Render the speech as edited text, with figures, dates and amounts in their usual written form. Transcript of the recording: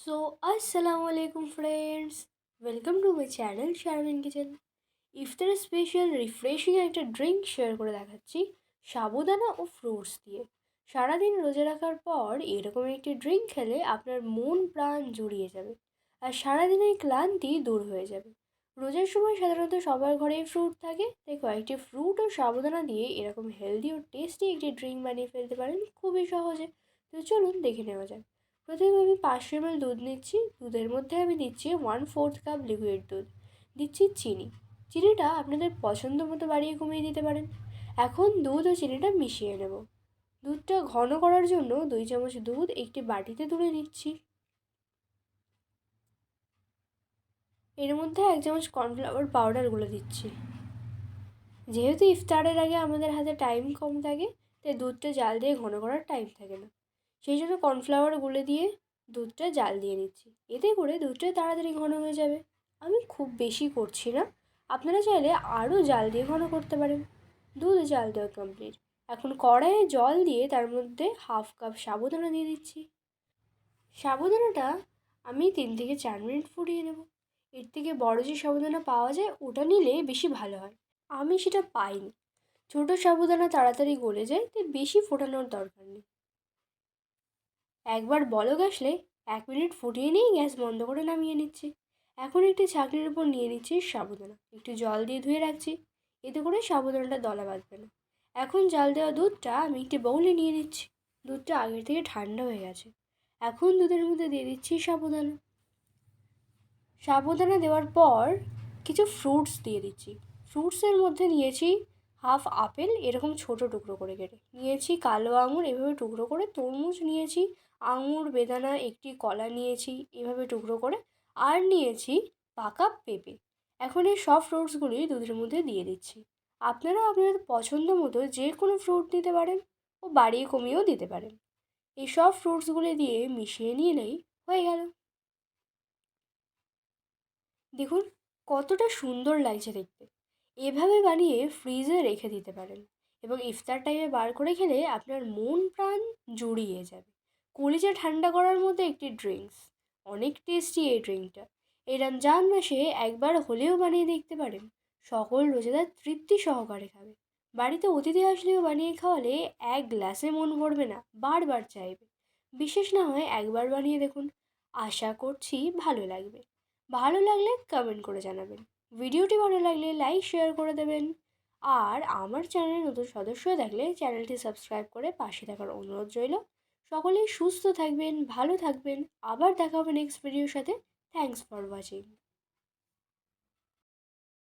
So, Assalamu alaikum friends. Welcome to my channel Sharmin Kitchen. ইফতারের special refreshing একটা drink share করে দেখাচ্ছি সাবুদানা ও fruits দিয়ে। সারাদিন রোজা রাখার পর এরকম একটি ড্রিঙ্ক খেলে আপনার মন প্রাণ জুড়িয়ে যাবে আর সারাদিনের ক্লান্তি দূর হয়ে যাবে। রোজার সময় সাধারণত সবার ঘরেই ফ্রুট থাকে, তাই কয়েকটি ফ্রুট ও সাবুদানা দিয়ে এরকম হেলদি ও টেস্টি একটি ড্রিঙ্ক বানিয়ে ফেলতে পারেন খুবই সহজে। তো চলুন দেখে নেওয়া যাক। প্রথমে আমি 500 ml দুধ নিচ্ছি। দুধের মধ্যে আমি দিচ্ছি 1/4 কাপ লিকুইড দুধ, দিচ্ছি চিনি। চিনিটা আপনাদের পছন্দ মতো বাড়িয়ে কমিয়ে দিতে পারেন। এখন দুধ ও চিনিটা মিশিয়ে নেব। দুধটা ঘন করার জন্য 2 চামচ দুধ একটি বাটিতে তুলে নিচ্ছি। এর মধ্যে 1 চামচ কর্নফ্লাওয়ার পাউডার গুলে দিচ্ছি। যেহেতু ইফতারের আগে আমাদের হাতে টাইম কম থাকে, তাই দুধটা জাল দিয়ে ঘন করার টাইম থাকে না, সেই জন্য কর্নফ্লাওয়ার গুলে দিয়ে দুধটা জাল দিয়ে নিচ্ছি। এতে করে দুধটা তাড়াতাড়ি ঘন হয়ে যাবে। আমি খুব বেশি করছি না, আপনারা চাইলে আরও জাল দিয়ে ঘন করতে পারেন। দুধ জাল দেওয়া কমপ্লিট। এখন কড়াইয়ে জল দিয়ে তার মধ্যে 1/2 কাপ সাবুদানা দিয়ে দিচ্ছি। সাবুদানাটা আমি 3 থেকে 4 মিনিট ফুটিয়ে নেব। এর থেকে বড় যে সাবুদানা পাওয়া যায় ওটা নিলে বেশি ভালো হয়। আমি সেটা পাইনি। ছোটো সাবুদানা তাড়াতাড়ি গলে যায়, তাই বেশি ফোটানোর দরকার নেই। একবার বলক আসলে 1 মিনিট ফুটিয়ে নিয়ে গ্যাস বন্ধ করে নামিয়ে নিচ্ছি। এখন একটি ছাঁকনির উপর নিয়ে নিচ্ছি সাবুদানা, একটু জল দিয়ে ধুয়ে রাখছি, এতে করে সাবুদানাটা দলা বাঁধবে না। এখন জাল দেওয়া দুধটা আমি একটি বাউলে নিয়ে নিচ্ছি। দুধটা আগের থেকে ঠান্ডা হয়ে গেছে। এখন দুধের মধ্যে দিয়ে দিচ্ছি সাবুদানা। সাবুদানা দেওয়ার পর কিছু ফ্রুটস দিয়ে দিচ্ছি। ফ্রুটসের মধ্যে নিয়েছি 1/2 আপেল এরকম ছোট টুকরো করে কেটে নিয়েছি, কালো আঙুর এভাবে টুকরো করে, তরমুজ নিয়েছি, আঙুর, বেদানা, একটি কলা নিয়েছি এভাবে টুকরো করে, আর নিয়েছি পাকা পেঁপে। এখন এই সব ফ্রুটসগুলি দুধের মধ্যে দিয়ে দিচ্ছি। আপনারা আপনাদের পছন্দ মতো যে কোনো ফ্রুট দিতে পারেন ও বাড়িয়ে কমিয়েও দিতে পারেন। এই সব ফ্রুটসগুলি দিয়ে মিশিয়ে নিলেই হয়ে গেল। দেখুন কতটা সুন্দর লাগছে দেখতে। এভাবে বানিয়ে ফ্রিজে রেখে দিতে পারেন এবং ইফতার টাইমে বার করে খেলে আপনার মন প্রাণ জুড়িয়ে যাবে। কলিজা ঠান্ডা করার মতো একটি ড্রিঙ্কস, অনেক টেস্টি এই ড্রিঙ্কটা। এই রমজান মাসে একবার হলেও বানিয়ে দেখতে পারেন। সকল রোজাদার তৃপ্তি সহকারে খাবে। বাড়িতে অতিথি আসলেও বানিয়ে খাওয়ালে 1 গ্লাসে মন ভরবে না, বারবার চাইবে। বিশেষ না হয় একবার বানিয়ে দেখুন, আশা করছি ভালো লাগবে। ভালো লাগলে কমেন্ট করে জানাবেন। ভিডিওটি ভালো লাগলে লাইক শেয়ার করে দেবেন। আর আমার চ্যানেলে নতুন সদস্য থাকলে চ্যানেলটি সাবস্ক্রাইব করে পাশে থাকার অনুরোধ রইল। সকলেই সুস্থ থাকবেন, ভালো থাকবেন। আবার দেখা হবে নেক্সট ভিডিওর সাথে। Thanks for watching.